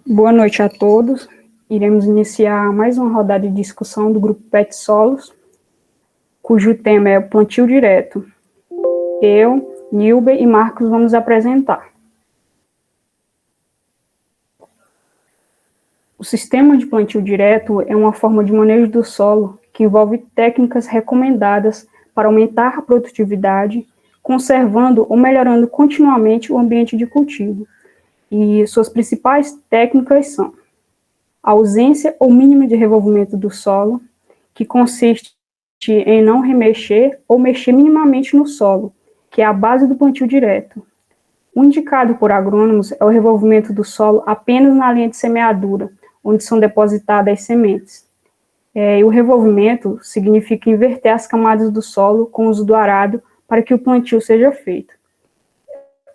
Boa noite a todos. Iremos iniciar mais uma rodada de discussão do grupo PET Solos, cujo tema é o plantio direto. Eu, Nilber e Marcos vamos apresentar. O sistema de plantio direto é uma forma de manejo do solo que envolve técnicas recomendadas para aumentar a produtividade, conservando ou melhorando continuamente o ambiente de cultivo. E suas principais técnicas são a ausência ou mínima de revolvimento do solo, que consiste em não remexer ou mexer minimamente no solo, que é a base do plantio direto. O indicado por agrônomos é o revolvimento do solo apenas na linha de semeadura, onde são depositadas as sementes. E o revolvimento significa inverter as camadas do solo com o uso do arado para que o plantio seja feito.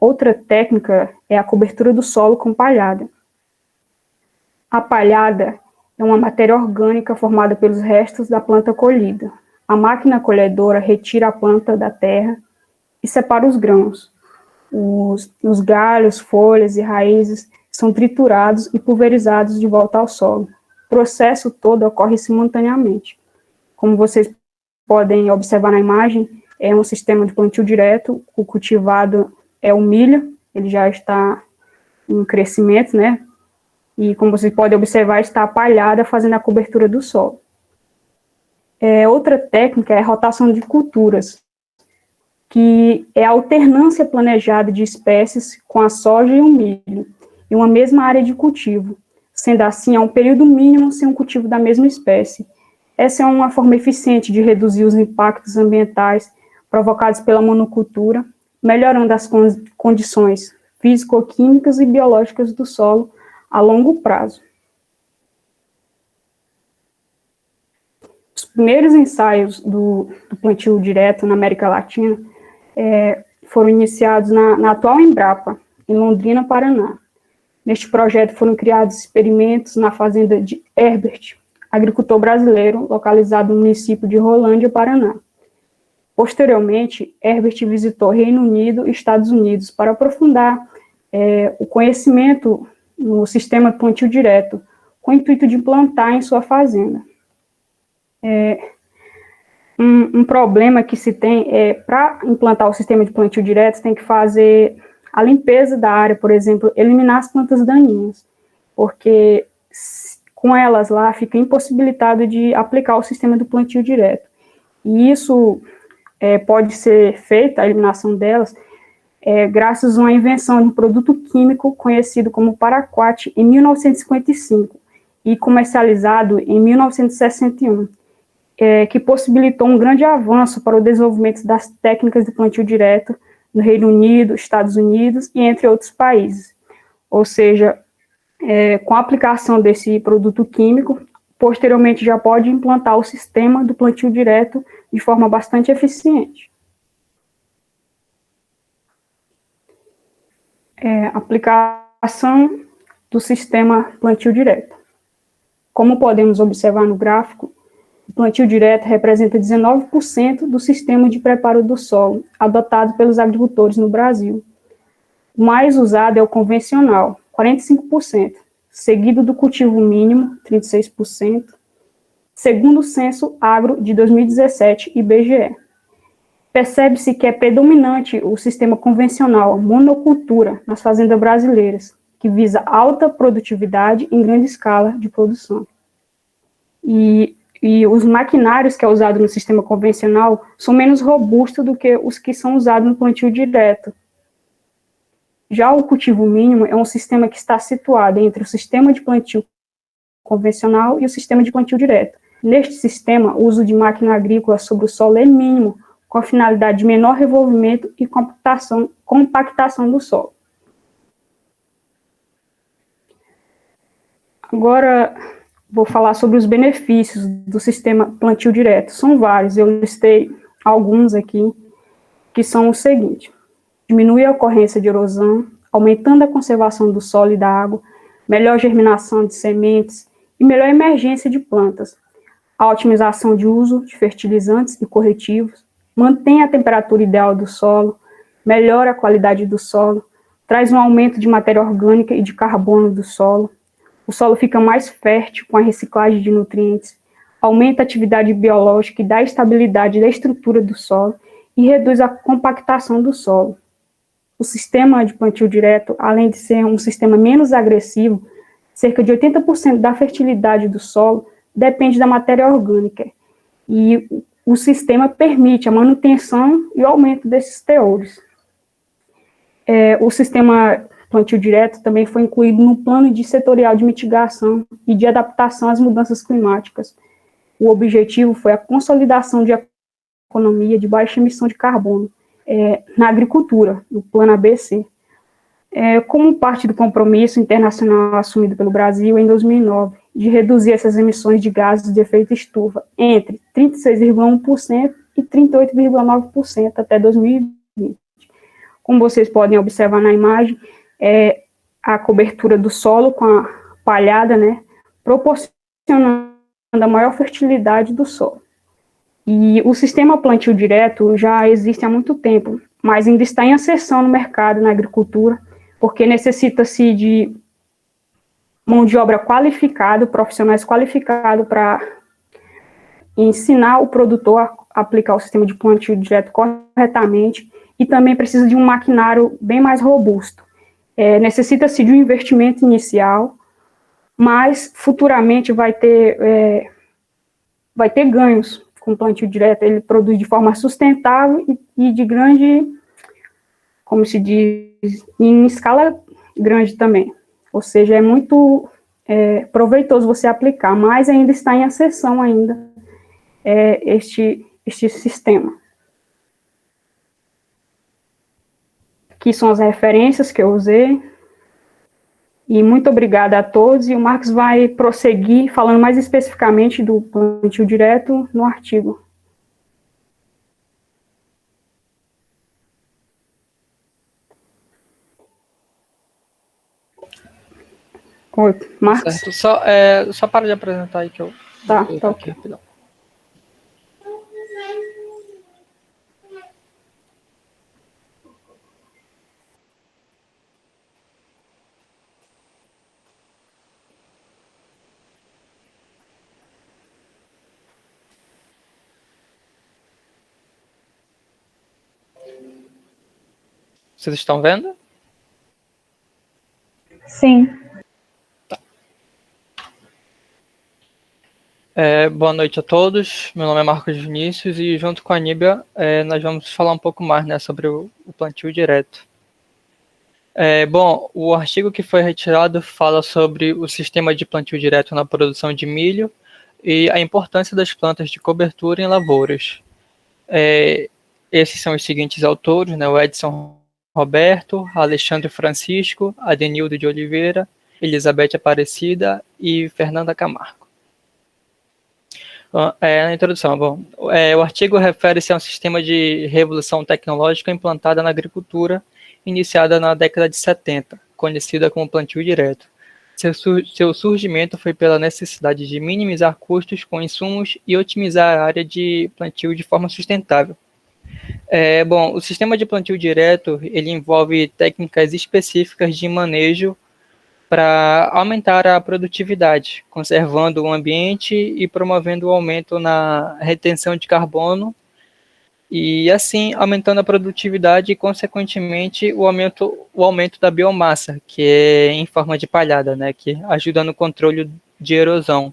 Outra técnica é a cobertura do solo com palhada. A palhada é uma matéria orgânica formada pelos restos da planta colhida. A máquina colhedora retira a planta da terra e separa os grãos. Os galhos, folhas e raízes são triturados e pulverizados de volta ao solo. O processo todo ocorre simultaneamente. Como vocês podem observar na imagem, é um sistema de plantio direto. O cultivado é o milho, ele já está em crescimento, né? E como vocês podem observar, está a palhada fazendo a cobertura do solo. Outra técnica é a rotação de culturas, que é a alternância planejada de espécies com a soja e o milho, em uma mesma área de cultivo. Sendo assim, há um período mínimo sem um cultivo da mesma espécie. Essa é uma forma eficiente de reduzir os impactos ambientais provocados pela monocultura, melhorando as condições físico-químicas e biológicas do solo a longo prazo. Os primeiros ensaios do plantio direto na América Latina foram iniciados na atual Embrapa, em Londrina, Paraná. Neste projeto foram criados experimentos na fazenda de Herbert, agricultor brasileiro, localizado no município de Rolândia, Paraná. Posteriormente, Herbert visitou Reino Unido e Estados Unidos para aprofundar o conhecimento no sistema de plantio direto, com o intuito de implantar em sua fazenda. Um problema que se tem para implantar o sistema de plantio direto, tem que fazer a limpeza da área, por exemplo, eliminar as plantas daninhas, porque com elas lá fica impossibilitado de aplicar o sistema do plantio direto. E isso pode ser feita, a eliminação delas, graças a uma invenção de um produto químico conhecido como paraquat em 1955 e comercializado em 1961, que possibilitou um grande avanço para o desenvolvimento das técnicas de plantio direto no Reino Unido, Estados Unidos e entre outros países. Ou seja, com a aplicação desse produto químico, posteriormente já pode implantar o sistema do plantio direto de forma bastante eficiente. Aplicação do sistema plantio direto. Como podemos observar no gráfico, o plantio direto representa 19% do sistema de preparo do solo adotado pelos agricultores no Brasil. O mais usado é o convencional, 45%, seguido do cultivo mínimo, 36%, segundo o Censo Agro de 2017, IBGE. Percebe-se que é predominante o sistema convencional, monocultura, nas fazendas brasileiras, que visa alta produtividade em grande escala de produção. E os maquinários que é usado no sistema convencional são menos robustos do que os que são usados no plantio direto. Já o cultivo mínimo é um sistema que está situado entre o sistema de plantio convencional e o sistema de plantio direto. Neste sistema, o uso de máquina agrícola sobre o solo é mínimo, com a finalidade de menor revolvimento e compactação do solo. Agora, vou falar sobre os benefícios do sistema plantio direto. São vários, eu listei alguns aqui, que são o seguinte: diminui a ocorrência de erosão, aumentando a conservação do solo e da água, melhor germinação de sementes e melhor emergência de plantas, a otimização de uso de fertilizantes e corretivos, mantém a temperatura ideal do solo, melhora a qualidade do solo, traz um aumento de matéria orgânica e de carbono do solo, o solo fica mais fértil com a reciclagem de nutrientes, aumenta a atividade biológica e dá estabilidade da estrutura do solo e reduz a compactação do solo. O sistema de plantio direto, além de ser um sistema menos agressivo, cerca de 80% da fertilidade do solo depende da matéria orgânica, e o sistema permite a manutenção e o aumento desses teores. O sistema plantio direto também foi incluído no plano de setorial de mitigação e de adaptação às mudanças climáticas. O objetivo foi a consolidação de economia de baixa emissão de carbono na agricultura, no plano ABC, como parte do compromisso internacional assumido pelo Brasil em 2009, de reduzir essas emissões de gases de efeito estufa entre 36,1% e 38,9% até 2020. Como vocês podem observar na imagem, a cobertura do solo com a palhada, né, proporcionando a maior fertilidade do solo. E o sistema plantio direto já existe há muito tempo, mas ainda está em ascensão no mercado, na agricultura, porque necessita-se de mão de obra qualificada, profissionais qualificados para ensinar o produtor a aplicar o sistema de plantio direto corretamente, e também precisa de um maquinário bem mais robusto. Necessita-se de um investimento inicial, mas futuramente vai ter ganhos com o plantio direto. Ele produz de forma sustentável e de grande, como se diz, em escala grande também. Ou seja, é muito proveitoso você aplicar, mas ainda está em ascensão ainda este sistema. Aqui são as referências que eu usei. E muito obrigada a todos. E o Marcos vai prosseguir falando mais especificamente do plantio direto no artigo. Oi, Marcos? Certo. Só para de apresentar aí que eu... Tá ok. Rapidão. Vocês estão vendo? Sim. Tá. Boa noite a todos. Meu nome é Marcos Vinícius e junto com a Níbia nós vamos falar um pouco mais, né, sobre o plantio direto. Bom, o artigo que foi retirado fala sobre o sistema de plantio direto na produção de milho e a importância das plantas de cobertura em lavouras. Esses são os seguintes autores, né, o Edson Roberto, Alexandre Francisco, Adenildo de Oliveira, Elizabeth Aparecida e Fernanda Camargo. Na introdução, bom, o artigo refere-se a um sistema de revolução tecnológica implantada na agricultura, iniciada na década de 70, conhecida como plantio direto. Seu surgimento foi pela necessidade de minimizar custos com insumos e otimizar a área de plantio de forma sustentável. Bom, o sistema de plantio direto, ele envolve técnicas específicas de manejo para aumentar a produtividade, conservando o ambiente e promovendo o aumento na retenção de carbono e, assim, aumentando a produtividade e, consequentemente, o aumento da biomassa, que é em forma de palhada, né, que ajuda no controle de erosão.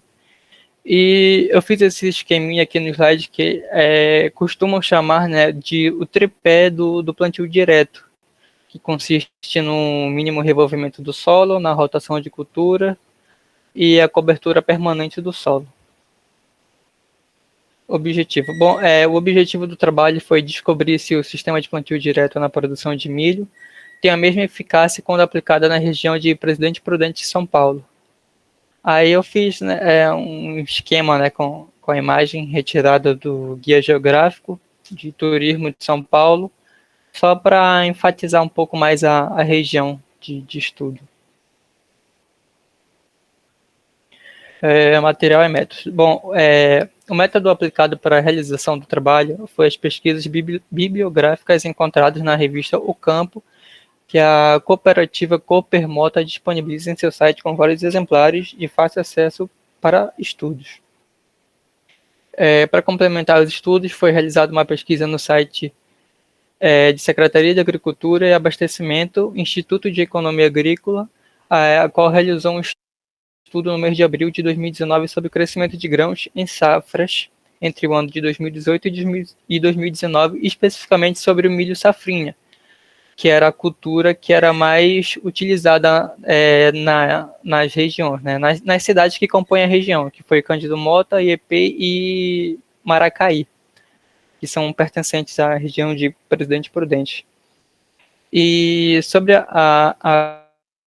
E eu fiz esse esqueminha aqui no slide que costumam chamar, né, de o tripé do plantio direto, que consiste no mínimo revolvimento do solo, na rotação de cultura e a cobertura permanente do solo. Objetivo. Bom, o objetivo do trabalho foi descobrir se o sistema de plantio direto na produção de milho tem a mesma eficácia quando aplicada na região de Presidente Prudente, São Paulo. Aí eu fiz, né, um esquema, né, com a imagem retirada do Guia Geográfico de Turismo de São Paulo, só para enfatizar um pouco mais a região de estudo. Material e métodos. Bom, o método aplicado para a realização do trabalho foi as pesquisas bibliográficas encontradas na revista O Campo, que a cooperativa Coopermota disponibiliza em seu site com vários exemplares de fácil acesso para estudos. Para complementar os estudos, foi realizada uma pesquisa no site de Secretaria de Agricultura e Abastecimento, Instituto de Economia Agrícola, a qual realizou um estudo no mês de abril de 2019 sobre o crescimento de grãos em safras entre o ano de 2018 e 2019, especificamente sobre o milho safrinha, que era a cultura que era mais utilizada nas regiões, né? nas cidades que compõem a região, que foi Cândido Mota, Iepê e Maracaí, que são pertencentes à região de Presidente Prudente. E sobre a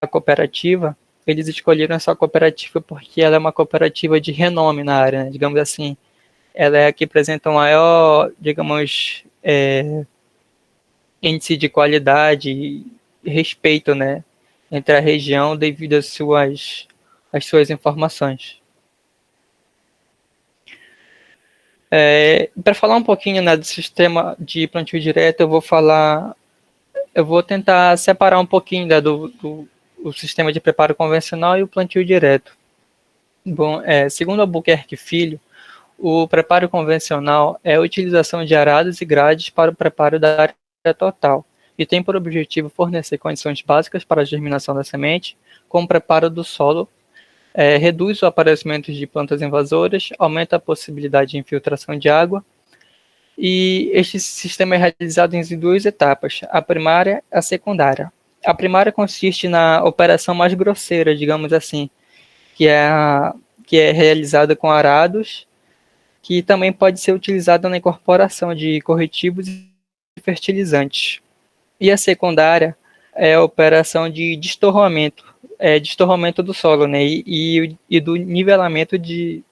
cooperativa, eles escolheram essa cooperativa porque ela é uma cooperativa de renome na área, né? Digamos assim. Ela é a que apresenta o maior, digamos, índice de qualidade e respeito, né, entre a região devido às suas informações. Para falar um pouquinho, né, do sistema de plantio direto, eu vou tentar separar um pouquinho, né, do sistema de preparo convencional e o plantio direto. Bom, segundo Albuquerque Filho, o preparo convencional é a utilização de arados e grades para o preparo da área total e tem por objetivo fornecer condições básicas para a germinação da semente, com o preparo do solo, reduz o aparecimento de plantas invasoras, aumenta a possibilidade de infiltração de água, e este sistema é realizado em duas etapas, a primária e a secundária. A primária consiste na operação mais grosseira, digamos assim, que é realizada com arados, que também pode ser utilizada na incorporação de corretivos e fertilizantes. E a secundária é a operação de destorramento do solo, né, e do nivelamento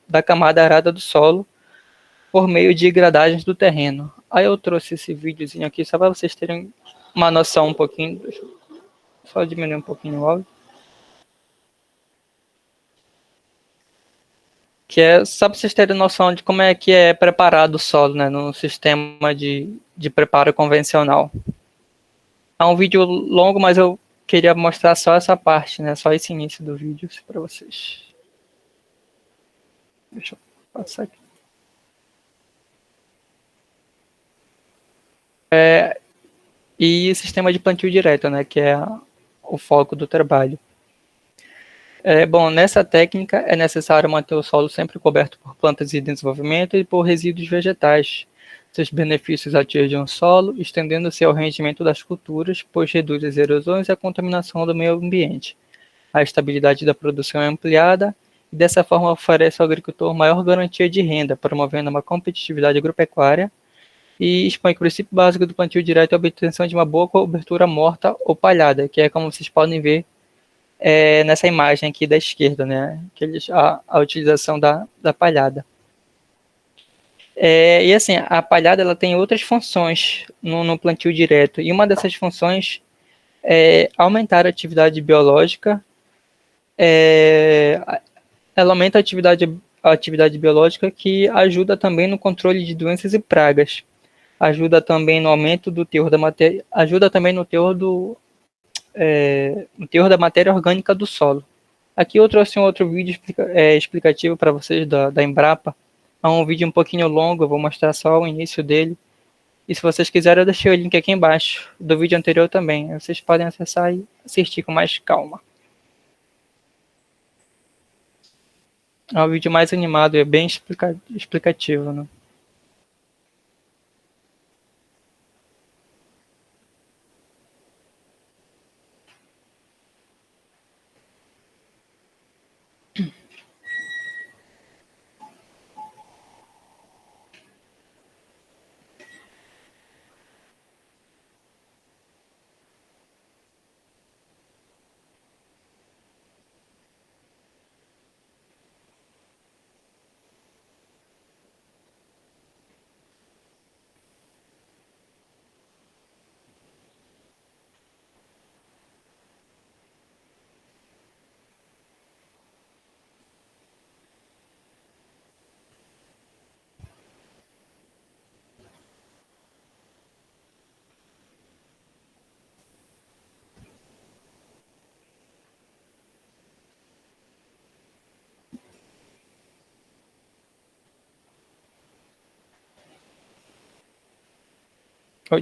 da camada arada do solo por meio de gradagens do terreno. Aí eu trouxe esse videozinho aqui só para vocês terem uma noção um pouquinho. Deixa eu só diminuir um pouquinho o áudio. Que é só para vocês terem noção de como é que é preparado o solo, né, no sistema de preparo convencional. É um vídeo longo, mas eu queria mostrar só essa parte, né, só esse início do vídeo para vocês. Deixa eu passar aqui. E sistema de plantio direto, né, que é o foco do trabalho. Bom, nessa técnica é necessário manter o solo sempre coberto por plantas em desenvolvimento e por resíduos vegetais. Seus benefícios atingem o solo, estendendo-se ao rendimento das culturas, pois reduz as erosões e a contaminação do meio ambiente. A estabilidade da produção é ampliada e dessa forma oferece ao agricultor maior garantia de renda, promovendo uma competitividade agropecuária e expõe o princípio básico do plantio direto à obtenção de uma boa cobertura morta ou palhada, que é como vocês podem ver nessa imagem aqui da esquerda, né? A utilização da palhada. E assim, a palhada ela tem outras funções no plantio direto, e uma dessas funções é aumentar a atividade biológica, ela aumenta a atividade biológica que ajuda também no controle de doenças e pragas, ajuda também no aumento do teor da matéria, ajuda também no teor da matéria orgânica do solo. Aqui eu trouxe um outro vídeo explicativo para vocês da Embrapa. É um vídeo um pouquinho longo, eu vou mostrar só o início dele. E se vocês quiserem, eu deixei o link aqui embaixo do vídeo anterior também. Vocês podem acessar e assistir com mais calma. É um vídeo mais animado e é bem explicativo, né?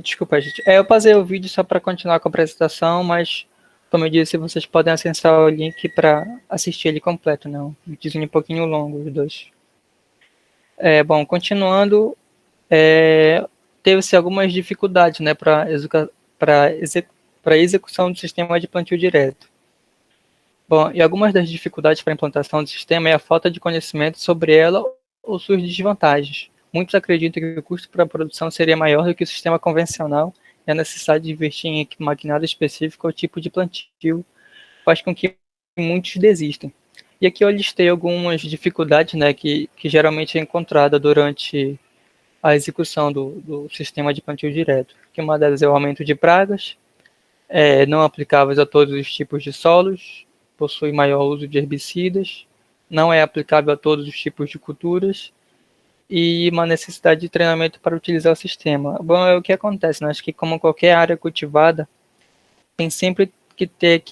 Desculpa, gente. Eu passei o vídeo só para continuar com a apresentação, mas, como eu disse, vocês podem acessar o link para assistir ele completo, né? Um videozinho um pouquinho longo, os dois. Bom, continuando, teve-se algumas dificuldades, né, para execução do sistema de plantio direto. Bom, e algumas das dificuldades para a implantação do sistema é a falta de conhecimento sobre ela ou suas desvantagens. Muitos acreditam que o custo para a produção seria maior do que o sistema convencional e a necessidade de investir em maquinário específico ou tipo de plantio faz com que muitos desistam. E aqui eu listei algumas dificuldades, né, que geralmente é encontrada durante a execução do sistema de plantio direto. Que uma delas é o aumento de pragas, não aplicáveis a todos os tipos de solos, possui maior uso de herbicidas, não é aplicável a todos os tipos de culturas e uma necessidade de treinamento para utilizar o sistema. Bom, é o que acontece, né? Acho que como qualquer área cultivada, tem sempre que ter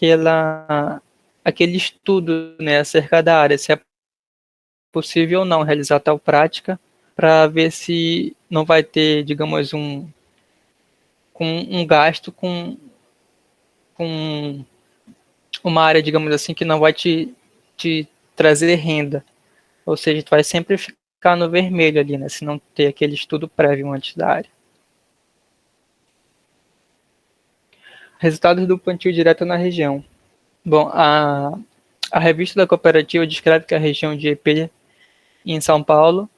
aquele estudo, né, acerca da área, se é possível ou não realizar tal prática, para ver se não vai ter, digamos, um gasto com uma área, digamos assim, que não vai te trazer renda. Ou seja, tu vai sempre ficar no vermelho ali, né? Se não ter aquele estudo prévio antes da área. Resultados do plantio direto na região. Bom, a revista da cooperativa descreve que a região de EP, em São Paulo,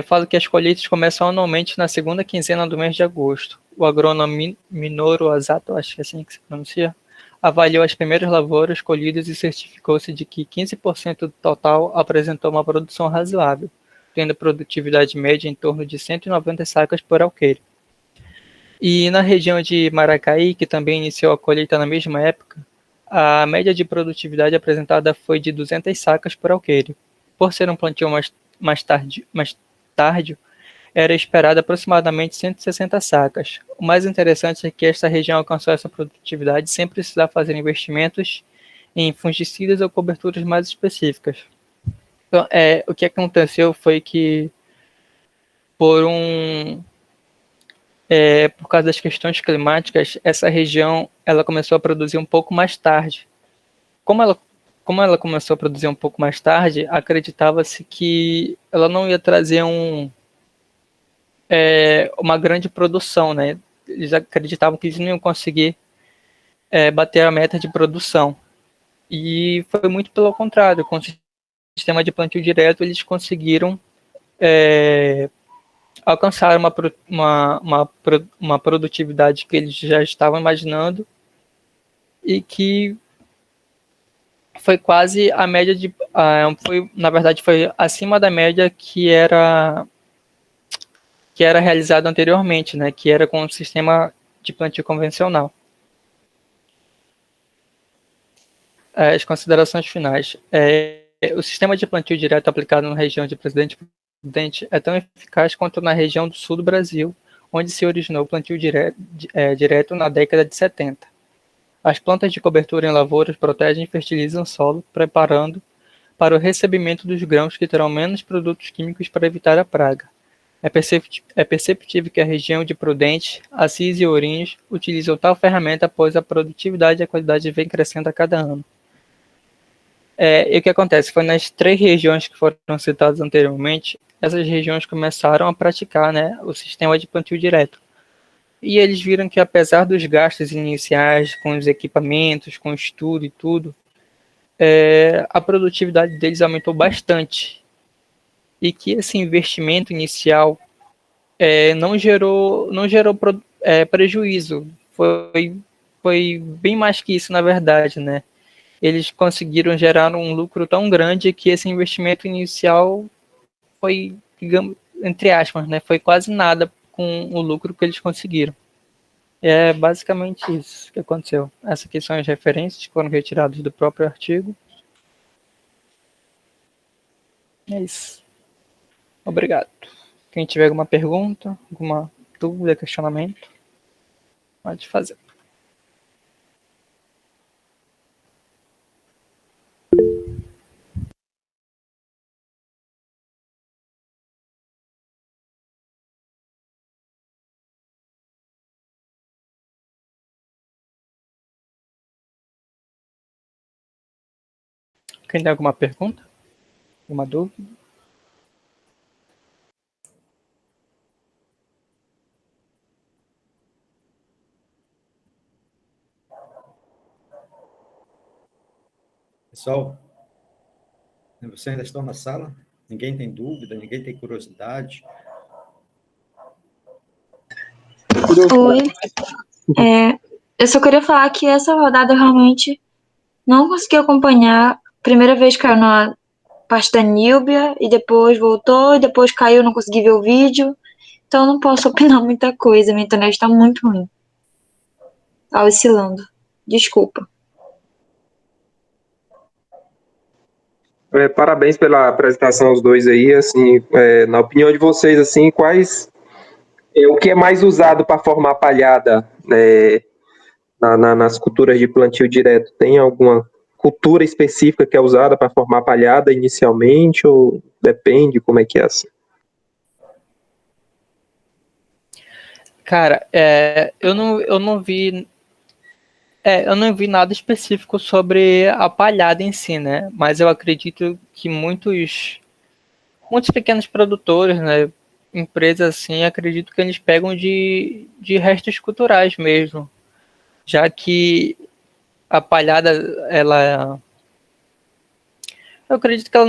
fala que as colheitas começam anualmente na segunda quinzena do mês de agosto. O agrônomo Minoru Asato, acho que é assim que se pronuncia, avaliou as primeiras lavouras colhidas e certificou-se de que 15% do total apresentou uma produção razoável, tendo produtividade média em torno de 190 sacas por alqueire. E na região de Maracaí, que também iniciou a colheita na mesma época, a média de produtividade apresentada foi de 200 sacas por alqueire. Por ser um plantio mais tardio, era esperado aproximadamente 160 sacas. O mais interessante é que esta região alcançou essa produtividade sem precisar fazer investimentos em fungicidas ou coberturas mais específicas. Então, o que aconteceu foi que, por por causa das questões climáticas, essa região ela começou a produzir um pouco mais tarde. Como ela, como ela começou a produzir um pouco mais tarde, acreditava-se que ela não ia trazer uma grande produção, né? Eles acreditavam que eles não iam conseguir bater a meta de produção. E foi muito pelo contrário, com o sistema de plantio direto eles conseguiram alcançar uma produtividade que eles já estavam imaginando e que foi quase a média na verdade foi acima da média que era realizado anteriormente, né, que era com o sistema de plantio convencional. As considerações finais. O sistema de plantio direto aplicado na região de Presidente Prudente é tão eficaz quanto na região do sul do Brasil, onde se originou o plantio direto na década de 70. As plantas de cobertura em lavouras protegem e fertilizam o solo, preparando para o recebimento dos grãos que terão menos produtos químicos para evitar a praga. É perceptível que a região de Prudente, Assis e Ourinhos utilizam tal ferramenta, pois a produtividade e a qualidade vem crescendo a cada ano. E o que acontece? Foi nas 3 regiões que foram citadas anteriormente, essas regiões começaram a praticar, né, o sistema de plantio direto. E eles viram que, apesar dos gastos iniciais com os equipamentos, com o estudo e tudo, a produtividade deles aumentou bastante. E que esse investimento inicial não gerou prejuízo. Foi bem mais que isso, na verdade, né? Eles conseguiram gerar um lucro tão grande que esse investimento inicial foi, digamos, entre aspas, né? Foi quase nada com o lucro que eles conseguiram. É basicamente isso que aconteceu. Essas aqui são as referências que foram retiradas do próprio artigo. É isso. Obrigado. Quem tiver alguma pergunta, alguma dúvida, questionamento, pode fazer. Quem tem alguma pergunta? Alguma dúvida? Pessoal, vocês ainda estão na sala? Ninguém tem dúvida? Ninguém tem curiosidade? Oi. Eu só queria falar que essa rodada eu realmente não consegui acompanhar. Primeira vez caiu na parte da Níbia, e depois voltou, e depois caiu, não consegui ver o vídeo. Então eu não posso opinar muita coisa, minha internet tá muito ruim. Tá oscilando. Desculpa. Parabéns pela apresentação os dois aí, assim, na opinião de vocês, assim, o que é mais usado para formar palhada nas culturas de plantio direto? Tem alguma cultura específica que é usada para formar palhada inicialmente, ou depende, como é que é assim? Cara, eu não vi nada específico sobre a palhada em si, né? Mas eu acredito que muitos pequenos produtores, né? Empresas assim, acredito que eles pegam de restos culturais mesmo, já que a palhada, eu acredito que ela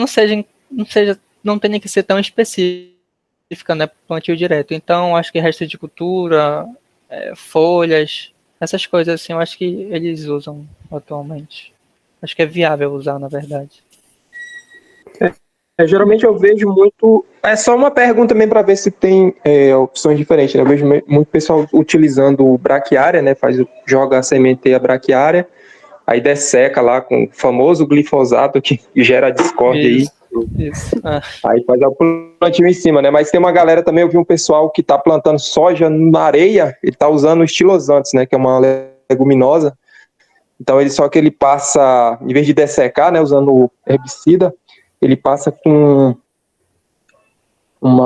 não tenha que ser tão específica, né, para plantio direto. Então, acho que restos de cultura, folhas, essas coisas assim, eu acho que eles usam atualmente. Acho que é viável usar, na verdade. Geralmente eu vejo muito. É só uma pergunta também para ver se tem opções diferentes, né? Eu vejo muito pessoal utilizando o braquiária, né? Joga a sementeia braquiária, aí desseca lá com o famoso glifosato que gera discórdia aí. Isso. Aí faz o plantio em cima, né? Mas tem uma galera também, eu vi um pessoal que tá plantando soja na areia, ele tá usando o estilosantes, né? Que é uma leguminosa. Então só que ele passa, em vez de dessecar, né? Usando herbicida, ele passa com um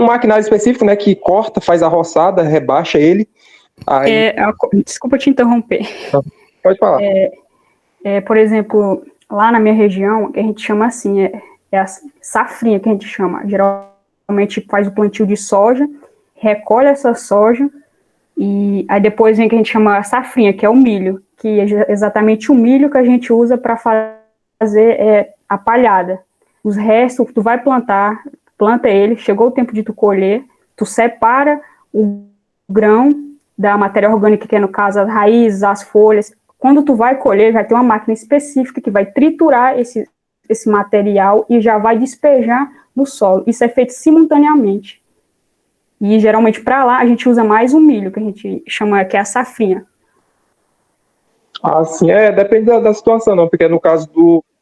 maquinário específico, né? Que corta, faz a roçada, rebaixa ele. Aí... Desculpa te interromper. Pode falar. Por exemplo, lá na minha região, que a gente chama assim, é a safrinha que a gente chama. Geralmente faz o plantio de soja, recolhe essa soja, e aí depois vem o que a gente chama a safrinha, que é o milho, que é exatamente o milho que a gente usa para fazer a palhada. Os restos, tu vai planta ele, chegou o tempo de tu colher, tu separa o grão da matéria orgânica, que é no caso as raízes, as folhas. Quando tu vai colher, vai ter uma máquina específica que vai triturar esse material e já vai despejar no solo. Isso é feito simultaneamente. E geralmente para lá a gente usa mais o milho, que a gente chama que é a safrinha. Sim, depende da situação, não, porque no caso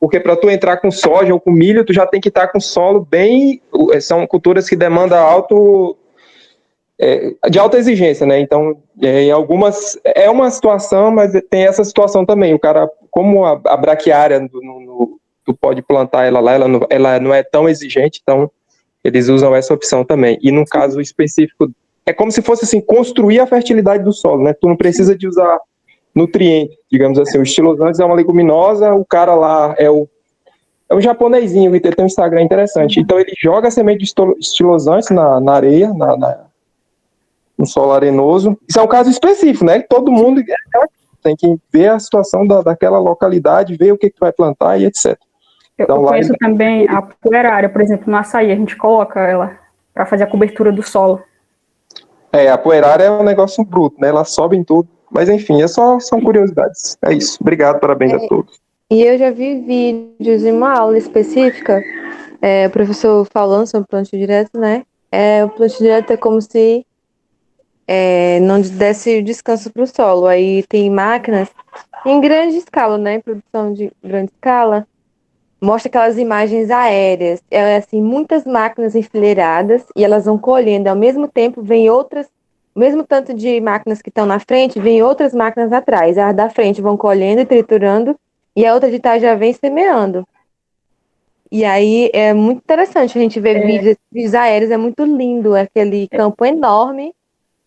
porque para tu entrar com soja ou com milho, tu já tem que estar com solo são culturas que demandam de alta exigência, né? Então, em algumas é uma situação, mas tem essa situação também. O cara, como a braquiária tu pode plantar ela lá, ela não é tão exigente, então eles usam essa opção também. E no caso específico, é como se fosse assim, construir a fertilidade do solo, né? Tu não precisa de usar nutriente, digamos assim. O estilosantes é uma leguminosa, o cara lá é um japonesinho, que tem um Instagram interessante. Então ele joga a semente de estilosantes na areia, no solo arenoso. Isso é um caso específico, né? Todo mundo tem que ver a situação daquela localidade, ver o que vai plantar e etc. Então, eu conheço também a poeirária, por exemplo, no açaí, a gente coloca ela para fazer a cobertura do solo. A poeirária é um negócio bruto, né? Ela sobe em tudo. Mas enfim, são curiosidades. É isso. Obrigado, parabéns a todos. E eu já vi vídeos em uma aula específica, o professor falando sobre plantio direto, né? O plantio direto é como se não desse descanso para o solo. Aí tem máquinas em grande escala, né? Em produção de grande escala. Mostra aquelas imagens aéreas. Assim, muitas máquinas enfileiradas e elas vão colhendo. Ao mesmo tempo, vem outras, o mesmo tanto de máquinas que estão na frente, vem outras máquinas atrás. As da frente vão colhendo e triturando e a outra de trás já vem semeando. E aí é muito interessante a gente ver vídeos aéreos, é muito lindo. É aquele campo enorme,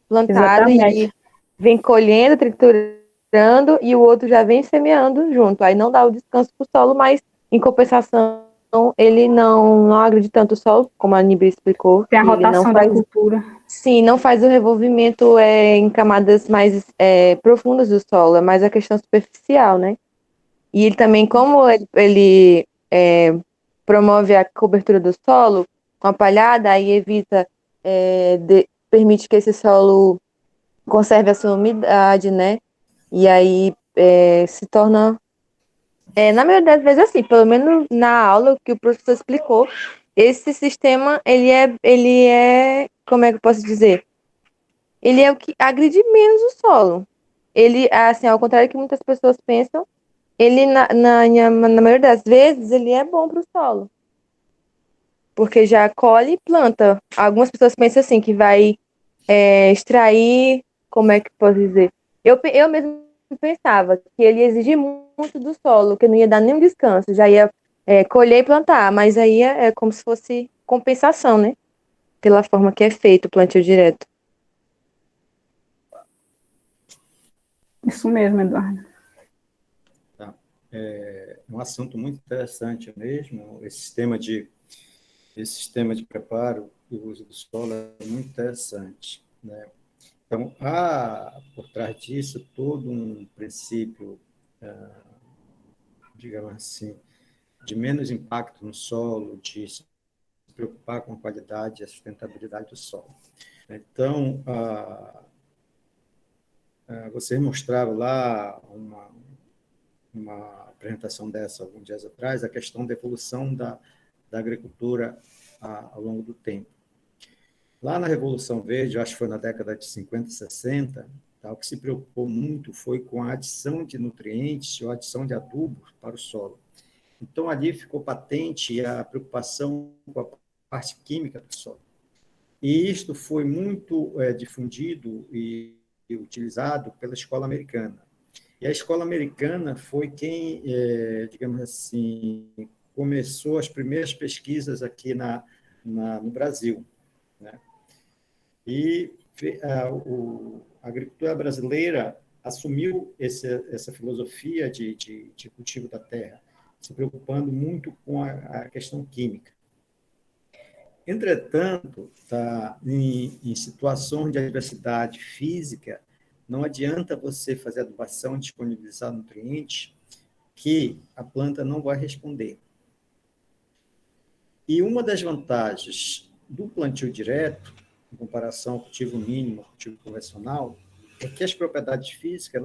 plantado. Exatamente. E vem colhendo, triturando entrando e o outro já vem semeando junto. Aí não dá o descanso para o solo, mas em compensação ele não agride tanto o solo, como a Nibia explicou. Tem a Ele não rotação da faz, cultura. sim, não faz o revolvimento em camadas mais profundas do solo, é mais a questão superficial, né? E ele também, como ele promove a cobertura do solo com a palhada, aí evita, permite que esse solo conserve a sua umidade, né? E aí se torna, na maioria das vezes assim, pelo menos na aula que o professor explicou, esse sistema, como é que eu posso dizer? Ele é o que agride menos o solo. Ele, assim, ao contrário do que muitas pessoas pensam, ele, na maioria das vezes, ele é bom para o solo, porque já colhe e planta. Algumas pessoas pensam assim, que vai extrair, como é que posso dizer? Eu mesmo pensava que ele exigia muito do solo, que não ia dar nenhum descanso, já ia colher e plantar, mas aí é como se fosse compensação, né? Pela forma que é feito o plantio direto. Isso mesmo, Eduardo. Tá. É um assunto muito interessante mesmo, esse sistema de preparo e uso do solo é muito interessante, né? Então, há por trás disso todo um princípio, digamos assim, de menos impacto no solo, de se preocupar com a qualidade e a sustentabilidade do solo. Então, você mostrava lá uma apresentação dessa alguns dias atrás, a questão da evolução da agricultura ao longo do tempo. Lá na Revolução Verde, acho que foi na década de 50, 60, tá, o que se preocupou muito foi com a adição de nutrientes ou a adição de adubos para o solo. Então, ali ficou patente a preocupação com a parte química do solo. E isto foi muito difundido e utilizado pela escola americana. E a escola americana foi quem, digamos assim, começou as primeiras pesquisas aqui no Brasil, né? E a agricultura brasileira assumiu essa filosofia de cultivo da terra, se preocupando muito com a questão química. Entretanto, em situações de adversidade física, não adianta você fazer adubação, disponibilizar nutrientes, que a planta não vai responder. E uma das vantagens do plantio direto, em comparação ao cultivo mínimo, ao cultivo convencional, é que as propriedades físicas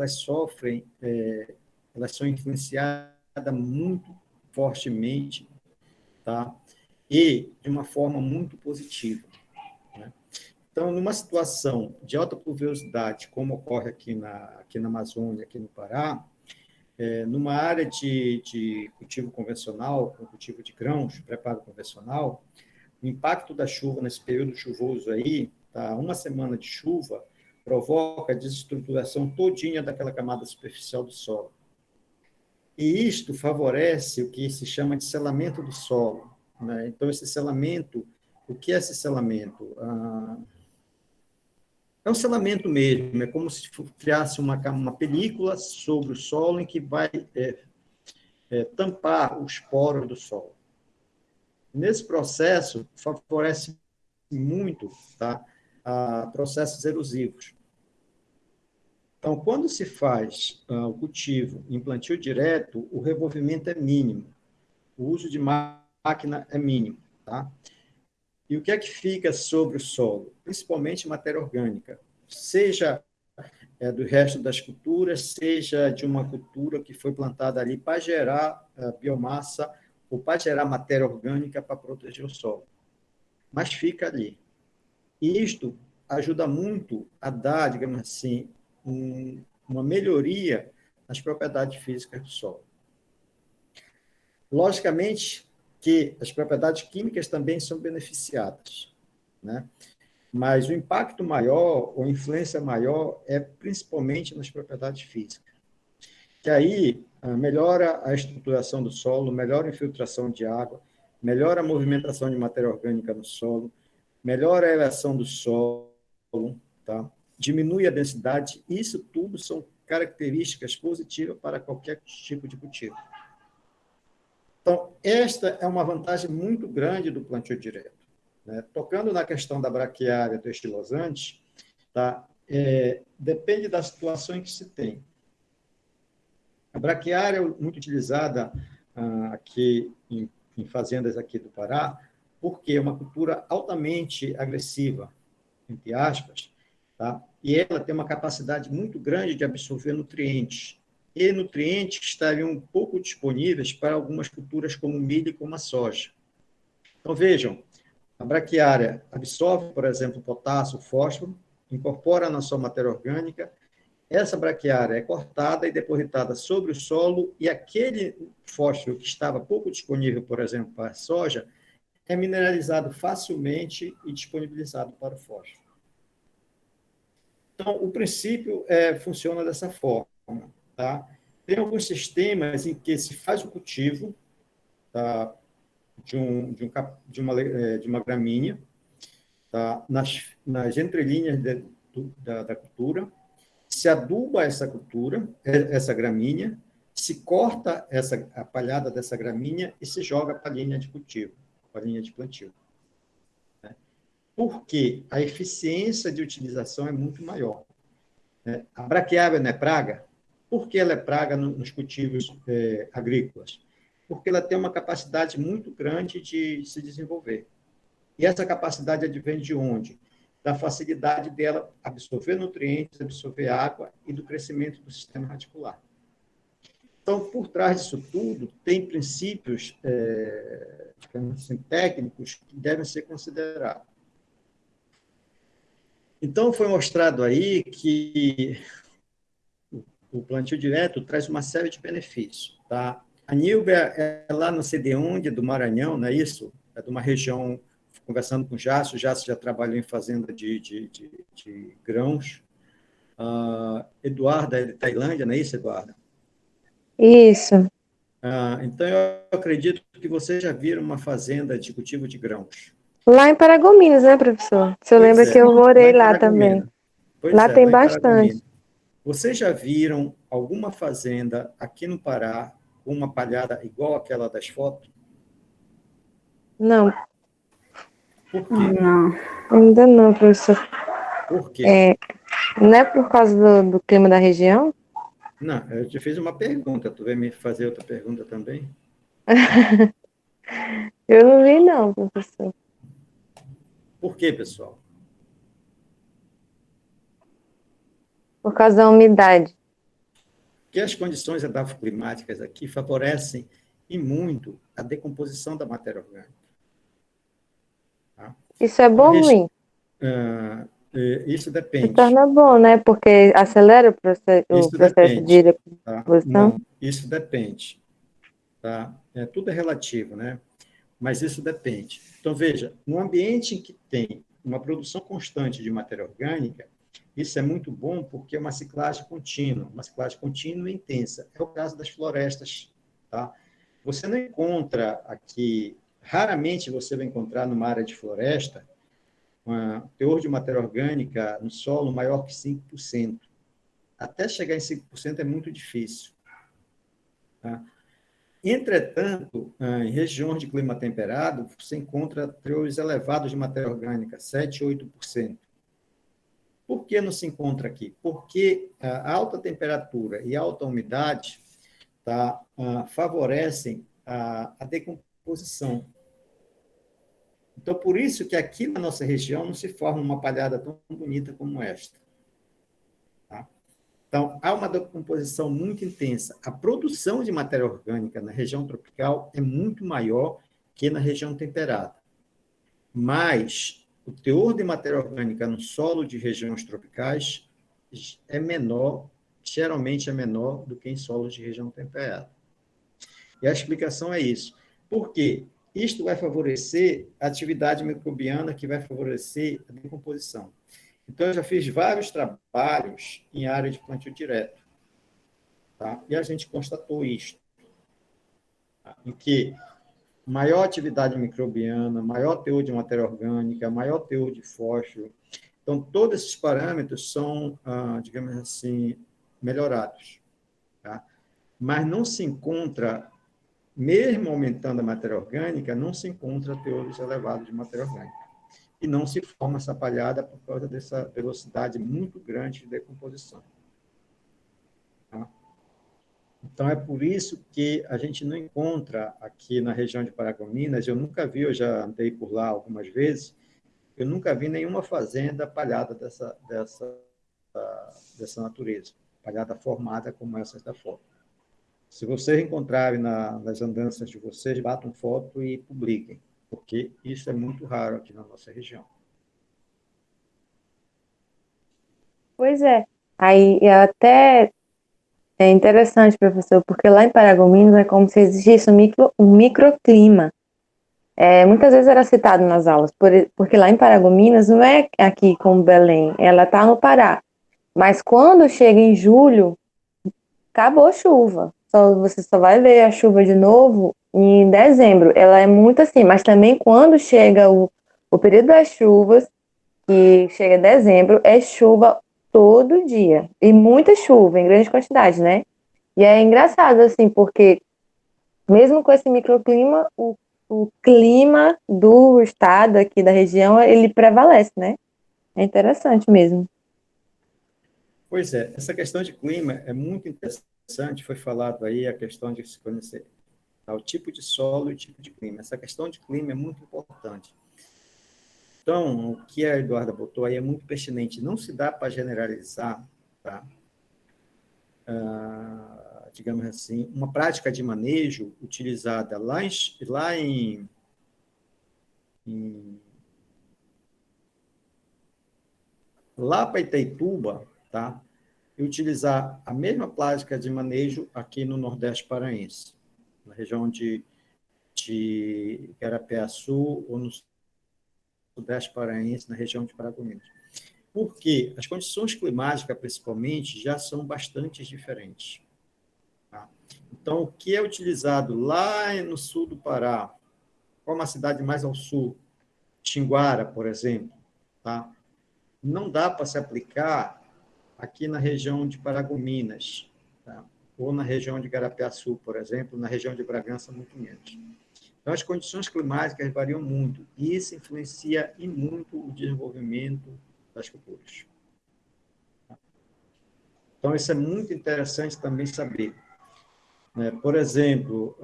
elas são influenciadas muito fortemente, tá? E de uma forma muito positiva, né? Então, numa situação de alta pluviosidade, como ocorre aqui na Amazônia, aqui no Pará, numa área de cultivo convencional, com cultivo de grãos, preparo convencional, o impacto da chuva nesse período chuvoso aí, tá, uma semana de chuva, provoca a desestruturação todinha daquela camada superficial do solo. E isto favorece o que se chama de selamento do solo, né? Então, esse selamento, o que é esse selamento? É um selamento mesmo, é como se criasse uma película sobre o solo em que vai tampar os poros do solo. Nesse processo, favorece muito, tá, a processos erosivos. Então, quando se faz o cultivo em plantio direto, o revolvimento é mínimo, o uso de máquina é mínimo, tá? E o que é que fica sobre o solo? Principalmente matéria orgânica, seja do resto das culturas, seja de uma cultura que foi plantada ali para gerar biomassa ou para gerar matéria orgânica para proteger o solo. Mas fica ali. E isto ajuda muito a dar, digamos assim, uma melhoria nas propriedades físicas do solo. Logicamente que as propriedades químicas também são beneficiadas, né? Mas o impacto maior, ou influência maior, é principalmente nas propriedades físicas. Que aí melhora a estruturação do solo, melhora a infiltração de água, melhora a movimentação de matéria orgânica no solo, melhora a elevação do solo, tá? Diminui a densidade. Isso tudo são características positivas para qualquer tipo de cultivo. Então, esta é uma vantagem muito grande do plantio direto, né? Tocando na questão da braquiária do estilosante, tá? Depende da situação em que se tem. A braquiária é muito utilizada aqui em fazendas aqui do Pará, porque é uma cultura altamente agressiva, entre aspas, tá? E ela tem uma capacidade muito grande de absorver nutrientes. E nutrientes que estariam um pouco disponíveis para algumas culturas como o milho e como a soja. Então, vejam, a braquiária absorve, por exemplo, potássio, fósforo, incorpora na sua matéria orgânica. Essa braquiária é cortada e depositada sobre o solo, e aquele fósforo que estava pouco disponível, por exemplo, para a soja, é mineralizado facilmente e disponibilizado para o fósforo. Então, o princípio funciona dessa forma. Tá? Tem alguns sistemas em que se faz o cultivo, tá? de uma gramínea, tá? nas entrelinhas da cultura, se aduba essa cultura, essa gramínea, se corta a palhada dessa gramínea e se joga para a linha de cultivo, para a linha de plantio. Né? Porque a eficiência de utilização é muito maior. Né? A braquiária não é praga? Por que ela é praga nos cultivos agrícolas? Porque ela tem uma capacidade muito grande de se desenvolver. E essa capacidade advém de onde? Da facilidade dela absorver nutrientes, absorver água e do crescimento do sistema radicular. Então, por trás disso tudo, tem princípios digamos assim, técnicos que devem ser considerados. Então, foi mostrado aí que o plantio direto traz uma série de benefícios. Tá? A Nílbia é lá no CDUND do Maranhão, não é isso? É de uma região, conversando com o Jácio já trabalhou em fazenda de grãos. Eduarda é de Tailândia, não é isso, Eduarda? Isso. Então, eu acredito que vocês já viram uma fazenda de cultivo de grãos. Lá em Paragominas, né, professor? Você lembra que eu morei lá também. Lá tem bastante. Vocês já viram alguma fazenda aqui no Pará com uma palhada igual àquela das fotos? Não. Por quê? Não. Ainda não, professor. Por quê? Não é por causa do clima da região? Não, eu te fiz uma pergunta. Tu vai me fazer outra pergunta também? Eu não vi, não, professor. Por quê, pessoal? Por causa da umidade. Porque as condições edafoclimáticas aqui favorecem e muito a decomposição da matéria orgânica. Tá? Isso é bom ou ruim? Isso depende. Se torna bom, né? Porque acelera o processo de decomposição. Tá? Não, isso depende. Tá? Tudo é relativo, né? Mas isso depende. Então, veja, no ambiente em que tem uma produção constante de matéria orgânica, isso é muito bom porque é uma ciclagem contínua e intensa. É o caso das florestas. Tá? Você não encontra aqui, raramente você vai encontrar numa área de floresta, um teor de matéria orgânica no solo maior que 5%. Até chegar em 5% é muito difícil. Tá? Entretanto, em regiões de clima temperado, você encontra teores elevados de matéria orgânica, 7% a 8%. Por que não se encontra aqui? Porque a alta temperatura e a alta umidade favorecem a decomposição. Então, por isso que aqui na nossa região não se forma uma palhada tão bonita como esta. Tá? Então, há uma decomposição muito intensa. A produção de matéria orgânica na região tropical é muito maior que na região temperada. Mas o teor de matéria orgânica no solo de regiões tropicais é menor, geralmente é menor do que em solos de região temperada. E a explicação é isso. Por quê? Isto vai favorecer a atividade microbiana, que vai favorecer a decomposição. Então, eu já fiz vários trabalhos em área de plantio direto. Tá? E a gente constatou isto. Tá? Em que maior atividade microbiana, maior teor de matéria orgânica, maior teor de fósforo. Então, todos esses parâmetros são, digamos assim, melhorados, tá? Mas não se encontra, mesmo aumentando a matéria orgânica, não se encontra teores elevados de matéria orgânica. E não se forma essa palhada por causa dessa velocidade muito grande de decomposição. Tá? Então, é por isso que a gente não encontra aqui na região de Paragominas, eu nunca vi, eu já andei por lá algumas vezes, eu nunca vi nenhuma fazenda palhada dessa natureza, palhada formada como essa da foto. Se vocês encontrarem nas andanças de vocês, batam foto e publiquem, porque isso é muito raro aqui na nossa região. Pois é. Aí até é interessante, professor, porque lá em Paragominas é como se existisse um microclima. Muitas vezes era citado nas aulas, porque lá em Paragominas não é aqui como Belém, ela está no Pará. Mas quando chega em julho, acabou a chuva. Você só vai ver a chuva de novo em dezembro. Ela é muito assim, mas também quando chega o período das chuvas, que chega em dezembro, é chuva todo dia. E muita chuva, em grande quantidade, né? E é engraçado, assim, porque mesmo com esse microclima, o clima do estado aqui da região, ele prevalece, né? É interessante mesmo. Pois é, essa questão de clima é muito interessante, foi falado aí a questão de se conhecer o tipo de solo e o tipo de clima. Essa questão de clima é muito importante. Então, o que a Eduarda botou aí é muito pertinente. Não se dá para generalizar, tá? Digamos assim, uma prática de manejo utilizada lá para Itaituba, tá? E utilizar a mesma prática de manejo aqui no Nordeste paraense, na região de Igarapiaçu ou no Sudeste paraense, na região de Paragominas. Porque as condições climáticas, principalmente, já são bastante diferentes. Tá? Então, o que é utilizado lá no sul do Pará, qual uma cidade mais ao sul, Tinguara, por exemplo, tá? Não dá para se aplicar aqui na região de Paragominas, tá? Ou na região de Igarapiaçu, por exemplo, na região de Bragança, muito menos. Então, as condições climáticas variam muito, e isso influencia em muito o desenvolvimento das culturas. Então, isso é muito interessante também saber. Por exemplo,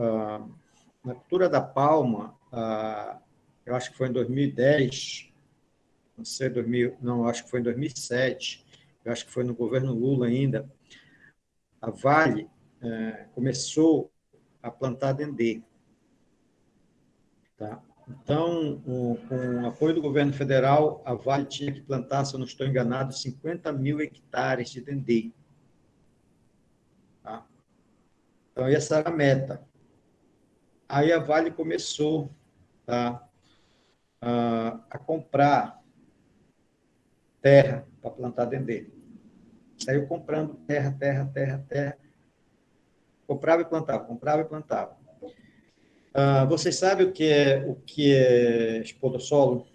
na cultura da palma, eu acho que foi em 2010, não sei, não, acho que foi em 2007, eu acho que foi no governo Lula ainda, a Vale começou a plantar dendê. Tá? Então, com o apoio do governo federal, a Vale tinha que plantar, se eu não estou enganado, 50 mil hectares de dendê. Tá? Então, essa era a meta. Aí a Vale começou, tá, a comprar terra para plantar dendê. Saiu comprando terra, comprava e plantava, comprava e plantava. Vocês sabem o que é espodossolo?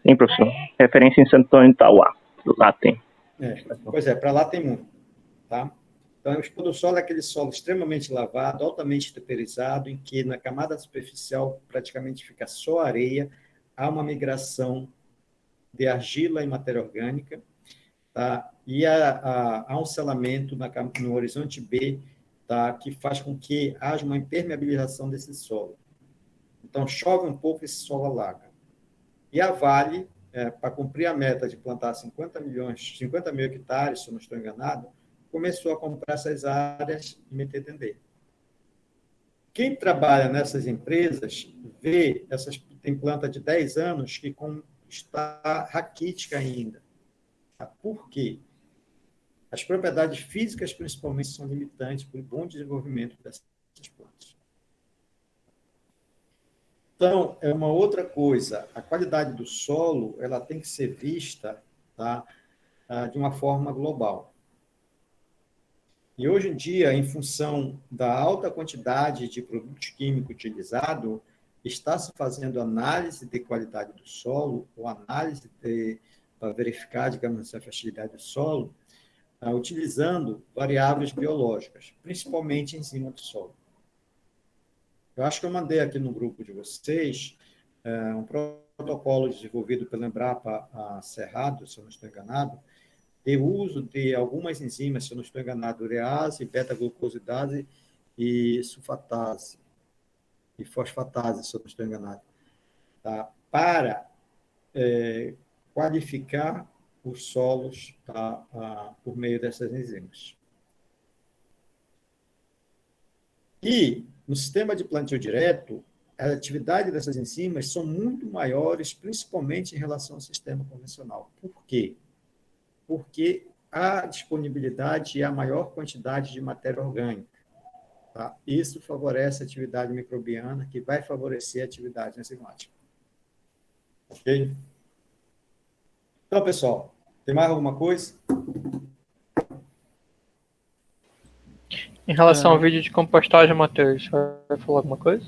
Sim, professor. Referência em Santo Antônio de Itauá. Lá tem. Pois é, para lá tem muito. Tá? Então, o espodossolo é aquele solo extremamente lavado, altamente temperizado, em que na camada superficial praticamente fica só areia, há uma migração de argila e matéria orgânica, tá? E há um selamento no horizonte B, tá? Que faz com que haja uma impermeabilização desse solo. Então, chove um pouco, esse solo alaga. E a Vale, para cumprir a meta de plantar 50 mil hectares, se eu não estou enganado, começou a comprar essas áreas e meter dendê. Quem trabalha nessas empresas vê tem planta de 10 anos que está raquítica ainda. Por quê? As propriedades físicas, principalmente, são limitantes para o bom desenvolvimento dessas plantas. Então, é uma outra coisa. A qualidade do solo ela tem que ser vista, tá, de uma forma global. E hoje em dia, em função da alta quantidade de produto químico utilizado, está se fazendo análise de qualidade do solo ou análise para verificar, digamos assim, a fertilidade do solo, utilizando variáveis biológicas, principalmente enzima do solo. Eu acho que eu mandei aqui no grupo de vocês um protocolo desenvolvido pela Embrapa Cerrado, se eu não estou enganado, de uso de algumas enzimas, se eu não estou enganado, urease, beta-glucosidase e sulfatase, e fosfatase, se eu não estou enganado, tá? Para qualificar os solos, tá? Por meio dessas enzimas. E, no sistema de plantio direto, a atividade dessas enzimas são muito maiores, principalmente em relação ao sistema convencional. Por quê? Porque há disponibilidade e a maior quantidade de matéria orgânica. Tá? Isso favorece a atividade microbiana, que vai favorecer a atividade enzimática. Ok? Então, pessoal, tem mais alguma coisa? Em relação ao vídeo de compostagem, Matheus, vai falar alguma coisa?